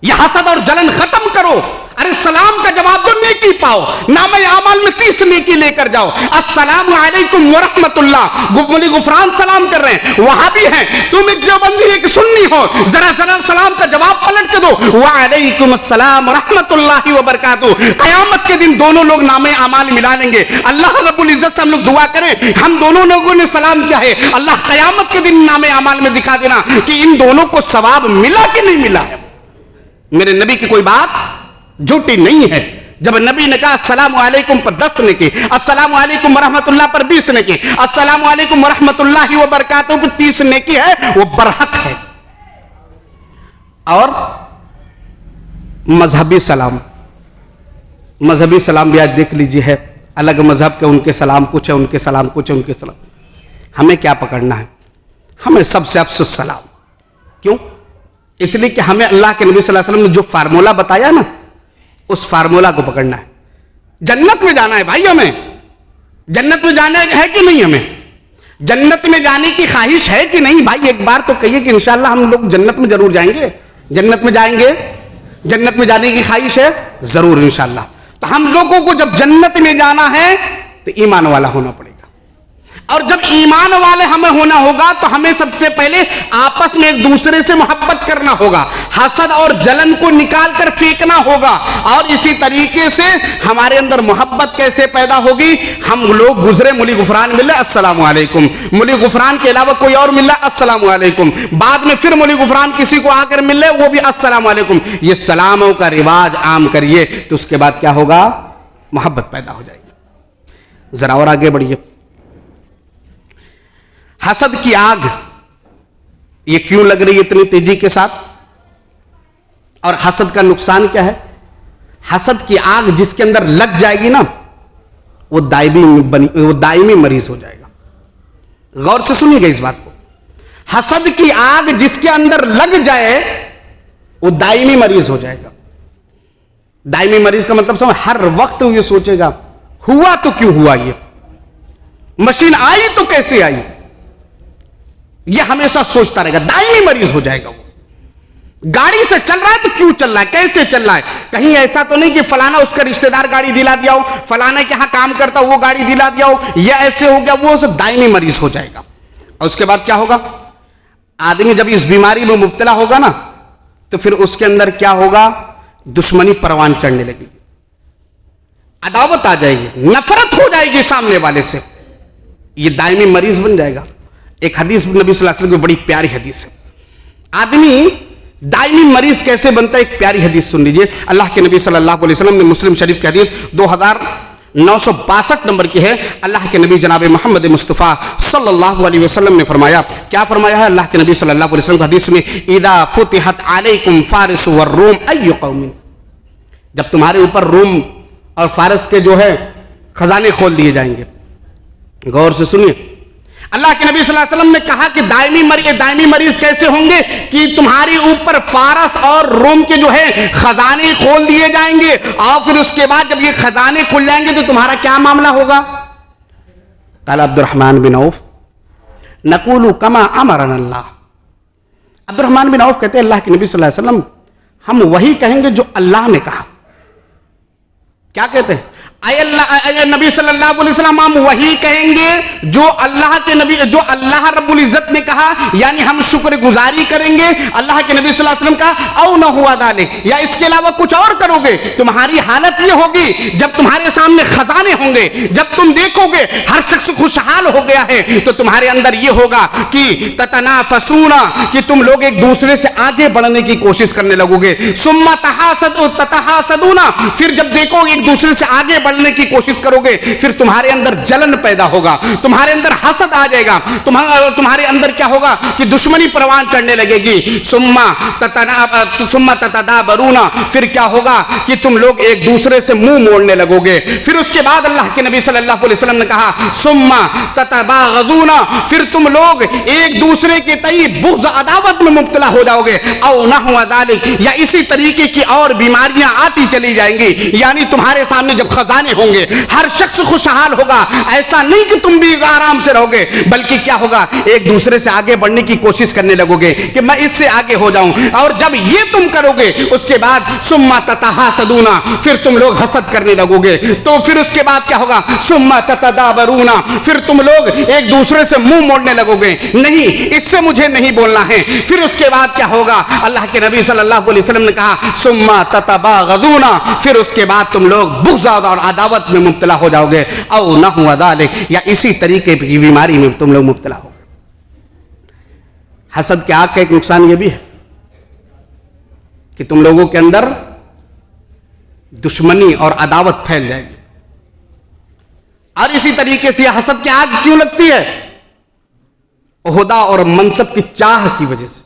ये हसद और जलन खत्म करो। अरे सलाम का जवाब दो, नेकी पाओ, नाम आमाल में 30 नेकी लेकर जाओ। अस्सलामु अलैकुम व रहमतुल्लाह, मुली गुफरान सलाम कर रहे हैं, वहाबी हैं, तुम एक देवबंदी एक सुन्नी हो, जरा जरा सलाम का जवाब पलट के दो, व अलैकुम अस्सलाम व रहमतुल्लाहि व बरकातहू। क़यामत के दिन दोनों लोग नामे आमाल मिला लेंगे। अल्लाह रब्बुल इज्जत से हम लोग दुआ करें, हम दोनों लोगों ने सलाम किया है, अल्लाह क़यामत के दिन नामे आमाल में दिखा देना कि इन दोनों को सवाब मिला कि नहीं मिला है। मेरे नबी की कोई बात झूठी नहीं है। जब नबी ने कहा अस्सलामु अलैकुम पर 10 ने की, अस्सलामु अलैकुम वरहमतुल्लाह पर 20 ने की, अस्सलामु अलैकुम वरहमतुल्लाहि व बरकातहू पर 30 ने की है, वो बरहक है। और मजहबी सलाम, मजहबी सलाम भी आज देख लीजिए है, अलग मजहब के उनके सलाम कुछ है, उनके सलाम कुछ है, उनके सलाम। हमें क्या पकड़ना है? हमें सबसे अफसोस सलाम। क्यों? इसलिए कि हमें अल्लाह के नबी सल्लल्लाहु अलैहि वसल्लम ने जो फार्मूला बताया ना, उस फार्मूला को पकड़ना है। जन्नत में जाना है भाई, हमें जन्नत में जाना है कि नहीं? हमें जन्नत में जाने की ख्वाहिश है कि नहीं? भाई एक बार तो कहिए कि इंशाअल्लाह हम लोग जन्नत में जरूर जाएंगे, जन्नत में जाएंगे, जन्नत में जाने की ख्वाहिश है जरूर इंशाअल्लाह। तो हम लोगों को जब जन्नत में जाना है तो ईमान वाला होना पड़ेगा। और जब ईमान वाले हमें होना होगा तो हमें सबसे पहले आपस में एक दूसरे से मोहब्बत करना होगा, हसद और जलन को निकाल कर फेंकना होगा। और इसी तरीके से हमारे अंदर मोहब्बत कैसे पैदा होगी? हम लोग गुजरे, मुली गुफरान मिले अस्सलामु अलैकुम, मुली गुफरान के अलावा कोई और मिला अस्सलामु अलैकुम, बाद में फिर मुली गुफरान किसी को आकर मिले वो भी अस्सलामु अलैकुम। ये सलामों का रिवाज आम करिए तो उसके बाद क्या होगा? मोहब्बत पैदा हो जाएगी। जरा और आगे बढ़िए। हसद की आग ये क्यों लग रही है इतनी तेजी के साथ? और हसद का नुकसान क्या है? हसद की आग जिसके अंदर लग जाएगी ना, वो दायमी मरीज हो जाएगा। गौर से सुनिएगा इस बात को। हसद की आग जिसके अंदर लग जाए वो दायमी मरीज हो जाएगा। दायमी मरीज का मतलब समझ, हर वक्त ये सोचेगा हुआ तो क्यों हुआ, ये मशीन आई तो कैसे आई, ये हमेशा सोचता रहेगा, दायमी मरीज हो जाएगा वो। गाड़ी से चल रहा है तो क्यों चल रहा है, कैसे चल रहा है, कहीं ऐसा तो नहीं कि फलाना उसका रिश्तेदार गाड़ी दिला दिया हो, फलाना के यहां काम करता हो वो गाड़ी दिला दिया हो, या ऐसे हो गया, वो सब दायमी मरीज हो जाएगा। और उसके बाद क्या होगा? आदमी जब इस बीमारी में मुब्तला होगा ना तो फिर उसके अंदर क्या होगा? दुश्मनी परवान चढ़ने लगेगी, अदावत आ जाएगी, नफरत हो जाएगी सामने वाले से, ये दायमी मरीज बन जाएगा। एक हदीस नबी सल्लल्लाहु अलैहि वसल्लम की बड़ी प्यारी हदीस है। आदमी दायमी मरीज कैसे बनता है, एक प्यारी हदीस सुन लीजिए। अल्लाह के नबी सल्लल्लाहु अलैहि वसल्लम ने मुस्लिम शरीफ की हदीस 2962 नंबर की है। अल्लाह के नबी जनाब मोहम्मद मुस्तफ़ा सल्लल्लाहु अलैहि वसल्लम ने फरमाया, क्या फरमाया है अल्लाह के नबी सल्लल्लाहु अलैहि वसल्लम की हदीस में? इदा फुतिहत अलैकुम फारिस व रूम अय्यु कौमिन, जब तुम्हारे ऊपर रूम और फारस के जो है खजाने खोल दिए जाएंगे। गौर से सुनिए, अल्लाह के नबी सल्लल्लाहु अलैहि वसल्लम ने कहा कि दायमी मरीज कैसे होंगे कि तुम्हारे ऊपर फारस और रोम के जो है खजाने खोल दिए जाएंगे, और फिर उसके बाद जब ये खजाने खुल जाएंगे तो तुम्हारा क्या मामला होगा? काल अब्दुर्रहमान बिन औफ नकुलु कमा अमरन अल्लाह। अब्दुर्रहमान बिन औफ कहते हैं अल्लाह के नबी सल्लल्लाहु अलैहि वसल्लम हम वही कहेंगे जो अल्लाह ने कहा। क्या कहते हैं? अय नबी सल्लल्लाहु अलैहि वसल्लम हम वही कहेंगे जो अल्लाह के नबी, जो अल्लाह रब्बुल इज्जत ने कहा, यानी हम शुक्रगुजारी करेंगे अल्लाह के नबी सल्लल्लाहु अलैहि वसल्लम का। औ न हुआ दाले, या इसके अलावा कुछ और करोगे, तुम्हारी हालत ये होगी जब तुम्हारे सामने खजाने होंगे, जब तुम देखोगे हर शख्स खुशहाल हो गया है, तो तुम्हारे अंदर ये होगा कि ततनाफसूना, कि तुम लोग एक दूसरे से आगे बढ़ने की कोशिश करने लगोगे। सुम्मा तहासदूना, फिर जब देखोगे एक दूसरे से आगे बढ़ने की कोशिश करोगे, फिर तुम्हारे अंदर जलन पैदा होगा, तुम्हारे अंदर हसद आ जाएगा, तुम्हारे अंदर क्या होगा कि दुश्मनी परवान चढ़ने लगेगी। सुम्मा ततदाबरूना, फिर क्या होगा कि तुम लोग एक दूसरे से मुंह मोड़ने लगोगे। फिर उसके बाद अल्लाह के नबी सल्लल्लाहु अलैहि वसल्लम ने कहा सुम्मा ततबागज़ूना, फिर तुम लोग एक दूसरे के तई बुग़्ज़ अदावत में मुब्तला हो जाओगे। औ नहवा ज़ालिक, या इसी तरीके की और बीमारियां आती चली जाएंगी, यानी तुम्हारे सामने जब खजाने होंगे हर शख्स खुशहाल होगा। ऐसा नहीं कि तुम भी आराम से रहोगे, बल्कि क्या होगा एक दूसरे से आगे बढ़ने की कोशिश करने लगोगे कि मैं इससे आगे हो जाऊं। और जब ये तुम करोगे उसके बाद सुम्मा ततहासदूना, फिर तुम लोग हसद करने लगोगे। तो फिर उसके बाद क्या होगा? सुम्मा ततदाबरूना, फिर तुम लोग एक दूसरे से मुंह मोड़ने लगोगे, नहीं इससे मुझे नहीं बोलना है। फिर उसके बाद क्या होगा? अल्लाह के नबी सल्लल्लाहु अलैहि वसल्लम ने कहा सुम्मा ततबागज़ूना, फिर उसके बाद तुम लोग बुग़्ज़ और अदावत में मुब्तला हो जाओगे। औ न हुआ दालिक, या इसी तरीके की बीमारी में तुम लोग मुब्तला हो। हसद के आग का एक नुकसान यह भी है कि तुम लोगों के अंदर दुश्मनी और अदावत फैल जाएगी। और इसी तरीके से हसद की आग क्यों लगती है? ओहदा और मनसब की चाह की वजह से।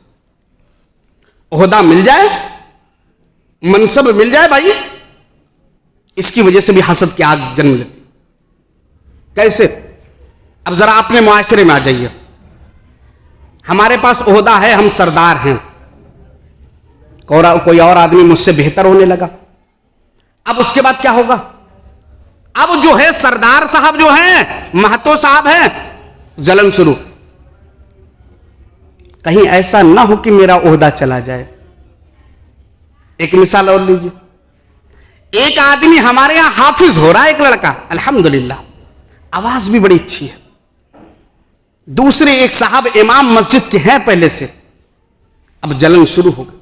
ओहदा मिल जाए, मनसब मिल जाए भाई, इसकी वजह से भी हसद की आग जन्म लेती। कैसे? अब जरा अपने मुआशरे में आ जाइए। हमारे पास ओहदा है, हम सरदार हैं, कोई और आदमी मुझसे बेहतर होने लगा। अब उसके बाद क्या होगा? अब जो है सरदार साहब जो हैं, महतो साहब हैं, जलन शुरू। कहीं ऐसा ना हो कि मेरा ओहदा चला जाए। एक मिसाल और लीजिए, एक आदमी हमारे यहां हाफिज हो रहा है, एक लड़का, अल्हम्दुलिल्लाह आवाज भी बड़ी अच्छी है। दूसरे एक साहब इमाम मस्जिद के हैं पहले से, अब जलन शुरू हो गई।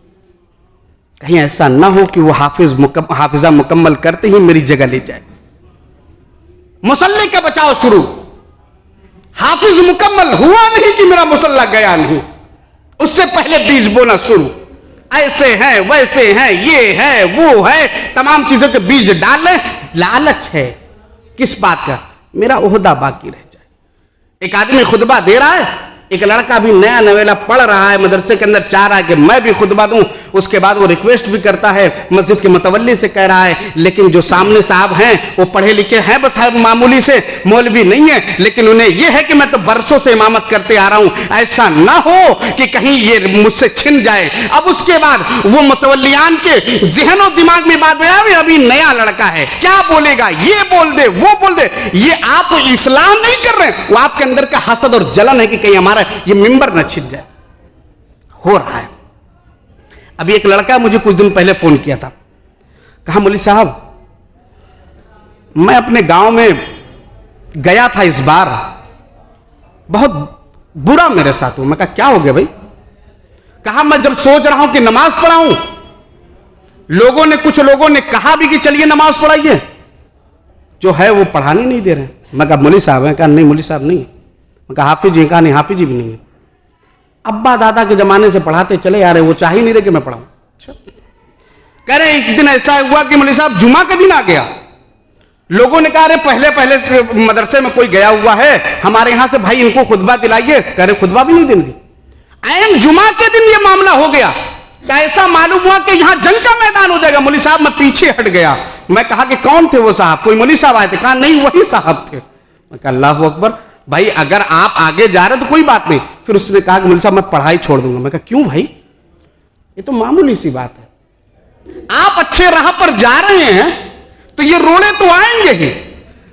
कहीं ऐसा ना हो कि वो हाफिजा मुकम्मल करते ही मेरी जगह ले जाए। मुसल्ले का बचाव शुरू। हाफिज मुकम्मल हुआ नहीं कि मेरा मुसल्ला गया नहीं, उससे पहले बीज बोना शुरू। ऐसे हैं, वैसे हैं, ये है, वो है, तमाम चीजों के बीज डाल लें। लालच है किस बात का? मेरा ओहदा बाकी रह जाए। एक आदमी खुतबा दे रहा है, एक लड़का भी नया नवेला पढ़ रहा है, मदरसे के अंदर चाह रहा है कि मैं भी खुतबा दूं। उसके बाद वो रिक्वेस्ट भी करता है, मस्जिद के मुतवल्ली से कह रहा है, लेकिन जो सामने साहब हैं वो पढ़े लिखे हैं, बस मामूली से मौलवी नहीं है, लेकिन उन्हें यह है कि मैं तो बरसों से इमामत करते आ रहा हूं, ऐसा ना हो कि कहीं ये मुझसे छिन जाए। अब उसके बाद वो मुतवल्लियान के ज़हन और दिमाग में बात है, अभी नया लड़का है, क्या बोलेगा, ये बोल दे, वो बोल दे। ये आप इस्लाम नहीं कर रहे, वो आपके अंदर का हसद और जलन है कि कहीं हमारा ये मिंबर न छिन जाए। हो रहा है। अभी एक लड़का मुझे कुछ दिन पहले फोन किया था, कहा मौलवी साहब मैं अपने गांव में गया था इस बार, बहुत बुरा मेरे साथ हुआ। मैं कहा क्या हो गया भाई? कहा मैं जब सोच रहा हूं कि नमाज पढ़ाऊं, कुछ लोगों ने कहा भी कि चलिए नमाज पढ़ाइए, जो है वो पढ़ाने नहीं दे रहे। मैं कहा मौलवी साहब हैं? कहा नहीं मौलवी साहब नहीं। मैं कहा हाफिज जी? कहा नहीं हाफिज जी भी नहीं है। अब्बा दादा के जमाने से पढ़ाते चले आ रहे, वो चाह ही नहीं रहे कि मैं पढ़ाऊं। अच्छा। कह रहे एक दिन ऐसा हुआ कि मौलवी साहब जुमा का दिन आ गया, लोगों ने कहा अरे पहले मदरसे में कोई गया हुआ है हमारे यहां से, भाई इनको खुतबा दिलाइए। कह रहे खुतबा भी नहीं देंगे। ऐन जुमा के दिन ये मामला हो गया। ऐसा मालूम हुआ कि यहां जंग का मैदान हो जाएगा। मौलवी साहब मैं पीछे हट गया। मैं कहा कि कौन थे वो साहब? कोई मौलवी साहब आए थे? कहा नहीं वही साहब थे। मैं कहा अल्लाह अकबर, भाई अगर आप आगे जा रहे हो तो कोई बात नहीं। फिर उसने कहा कि मौलवी साहब मैं पढ़ाई छोड़ दूंगा। मैं कहा क्यों भाई, ये तो मामूली सी बात है। आप अच्छे राह पर जा रहे हैं तो ये रोने तो आएंगे ही।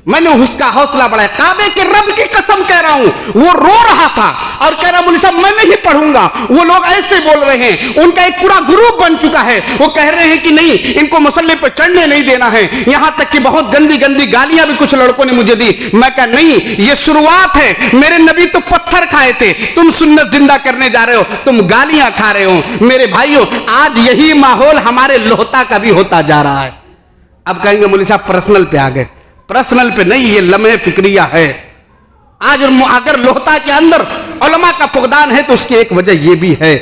मैंने उसका हौसला बढ़ाया, काबे के रब की कसम कह रहा हूं, वो रो रहा था और कह रहा मौलवी साहब मैं नहीं पढ़ूंगा। वो लोग ऐसे बोल रहे हैं, उनका एक पूरा ग्रुप बन चुका है, वो कह रहे हैं कि नहीं इनको मसल्ले पर चढ़ने नहीं देना है। यहां तक कि बहुत गंदी गंदी गालियां भी कुछ लड़कों ने मुझे दी। मैं कहा नहीं, ये शुरुआत है। मेरे नबी तो पत्थर खाए थे, तुम सुन्नत जिंदा करने जा रहे हो, तुम गालियां खा रहे हो। मेरे भाइयों, आज यही माहौल हमारे लोहता का भी होता जा रहा है। अब कहेंगे मौलवी साहब पर्सनल पे आ गए। पर्सनल पे नहीं, ये लम्हे फिक्रिया है। आज अगर लोहता के अंदर उलमा का फुकदान है तो उसकी एक वजह ये भी है।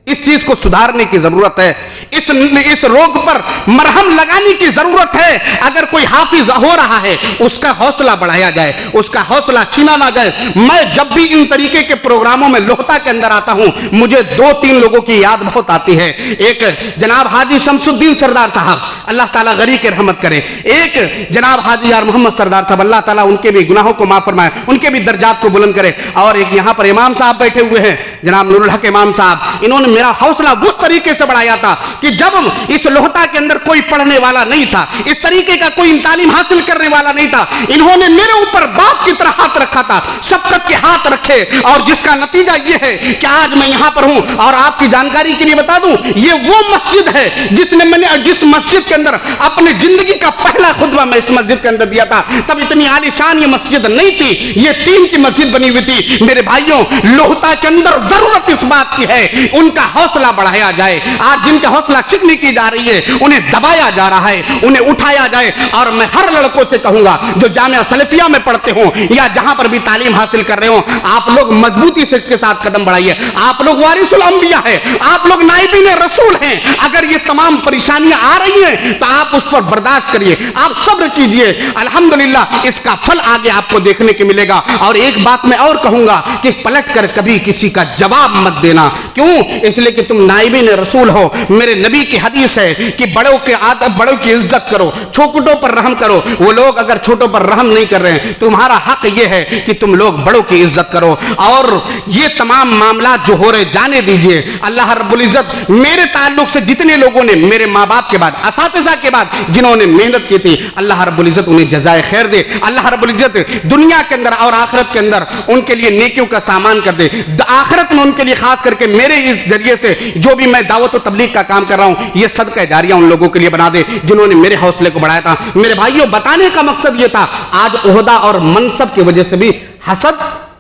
इस चीज को सुधारने की जरूरत है। इस रोग पर मरहम लगाने की जरूरत है। अगर कोई हाफिज हो रहा है उसका हौसला बढ़ाया जाए, उसका हौसला छीना ना जाए। मैं जब भी इन तरीके के प्रोग्रामों में लोहता के अंदर आता हूं, मुझे 2-3 लोगों की याद बहुत आती है। एक जनाब हाजी शमसुद्दीन सरदार साहब, अल्लाह ताला गरी के रहमत करे। एक जनाब हाजी यार मोहम्मद सरदार साहब, अल्लाह ताला उनके भी गुनाहों को माफ फरमाए, उनके भी दर्जात को बुलंद करे। और एक यहां पर इमाम साहब बैठे हुए हैं, जनाब नूरुल हक इमाम साहब। इन्होंने मेरा हौसला उस तरीके से बढ़ाया था कि जब इस लोहता के अंदर कोई पढ़ने वाला नहीं था, इस तरीके का कोई तालीम हासिल करने वाला नहीं था, इन्होंने मेरे ऊपर बाप की तरह हाथ रखा था, शफकत के हाथ रखे। और जिसका नतीजा यह है कि आज मैं यहां पर हूं। और आपकी जानकारी के लिए बता दूं, ये वो मस्जिद है जिस मस्जिद के अंदर अपने जिंदगी का पहला खुतबा मैं इस मस्जिद के अंदर दिया था। तब इतनी आलीशान ये मस्जिद नहीं थी, ये टीन की मस्जिद बनी हुई थी। मेरे भाइयों, लोहता के अंदर जरूरत इस बात की है उनका हौसला बढ़ाया जाए। आज जिनका हौसला शिकनी की जा रही है, उन्हें दबाया जा रहा है, उन्हें उठाया जाए। और मैं हर लड़कों से कहूंगा जो जामिया सलेफिया में पढ़ते हो या जहां पर भी तालीम हासिल कर रहे हो, आप लोग मजबूती से के साथ कदम बढ़ाइए। आप लोग वारिसुल अंबिया है, आप लोग नाइबीन रसूल हैं। अगर ये तमाम परेशानियां आ रही हैं तो आप उस पर बर्दाश्त करिए, आप सब्र कीजिए। अल्हम्दुलिल्लाह इसका फल आगे आपको देखने को मिलेगा। और एक बात मैं और कहूंगा कि पलट कर कभी किसी का जवाब मत देना। क्यों? इसलिए कि तुम नाइबीन रसूल हो। मेरे नबी की हदीस है कि बड़ों के आदब, बड़ों की इज्जत करो, छोटों पर रहम करो। वो लोग अगर छोटों पर रहम नहीं कर रहे हैं, तुम्हारा हक ये है कि तुम लोग बड़ों की इज्जत करो। और ये तमाम मामला जो हो रहे जाने दीजिए। अल्लाह रब्बुल इज्जत मेरे ताल्लुक से जितने लोगों ने मेरे माँ बाप के बाद, असातिज़ा के बाद जिन्होंने मेहनत की थी, अल्लाह रब्बुल इज्जत उन्हें जज़ाए खैर दे। अल्लाह रब्बुल इज्जत दुनिया के अंदर और आखिरत के अंदर उनके लिए नेकियों का सामान कर दे। आखिरत में उनके लिए खास करके मेरे इस जरिए से जो भी मैं दावत और तबलीग का काम कर रहा हूं, ये सदका जारिया उन लोगों के लिए बना दे जिन्होंने मेरे हौसले को बढ़ाया था। मेरे भाइयों, बताने का मकसद ये था, आज ओहदा और मनसब की वजह से भी हसद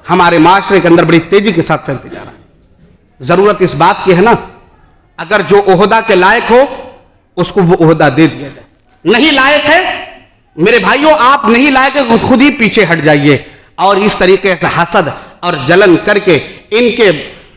हमारे माशरे के अंदर बड़ी तेजी के साथ फैलते जा रहा है। जरूरत इस बात की है ना, अगर जो ओहदा के लायक हो उसको वो ओहदा दे दिया जाए। नहीं लायक है, मेरे भाइयों आप नहीं लायक है, खुद ही पीछे हट जाइए। और इस तरीके से हसद और जलन करके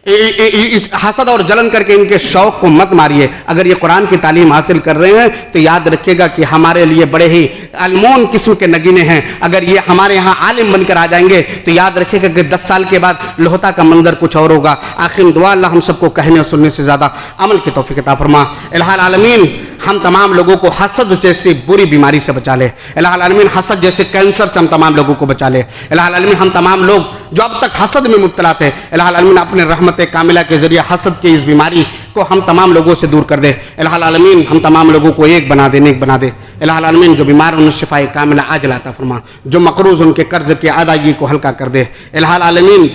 इस हसद और जलन करके इनके शौक को मत मारिए। अगर ये कुरान की तालीम हासिल कर रहे हैं तो याद रखिएगा कि हमारे लिए बड़े ही अलमोन किस्म के नगीने हैं। अगर ये हमारे यहाँ आलिम बनकर आ जाएंगे तो याद रखिएगा कि 10 साल के बाद लोहता का मंजर कुछ और होगा। आखिर दुआ अल्लाह हम सबको कहने और सुनने से ज़्यादा अमल की तौफीक अता फरमा। इलाहुल आलमीन हम तमाम लोगों को हसद जैसी बुरी बीमारी से बचा ले। इलाहुल आलमीन हसद जैसे कैंसर से हम तमाम लोगों को बचा ले। इलाहुल आलमीन हम तमाम लोग जो अब तक हसद में मुब्तला थे, इलाहुल आलमीन अपने रहमत कामिला के जरिए हसद की इस बीमारी को हम तमाम लोगों से दूर कर दे। इलाहुल आलमीन हम तमाम लोगों को एक बना दे, नेक बना दे। इलाहुल आलमीन जो बीमार उन्हें शिफाए कामिला आजिल अता फरमा, जो मकरूज उनके कर्ज की अदायगी को हल्का कर दे। इलाहुल आलमीन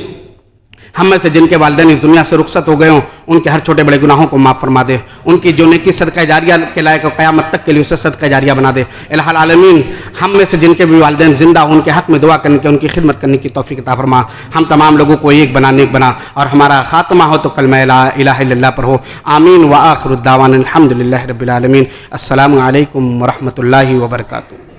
हम में से जिनके वालिदैन इस दुनिया से रुखसत हो गए हों, उनके हर छोटे बड़े गुनाहों को माफ़ फरमा दे। उनकी जो नेकी सदका जारिया के लायक क़यामत तक के लिए उसे सदका जारिया बना दे। इलाहुल आलमीन हम में से जिनके भी वालिदैन जिंदा हो, उनके हक़ में दुआ करने की, उनकी खिदमत करने की तौफीक अता फरमा। हम तमाम लोगों को एक बना, नेक बना, और हमारा खात्मा हो तो कलमा ला इलाहा इल्लल्लाह पर हो। आमीन व आखिरु दावाना अल्हम्दुलिल्लाहि रब्बिल आलमीन। अस्सलामु अलैकुम व रहमतुल्लाहि व बरकातुहू।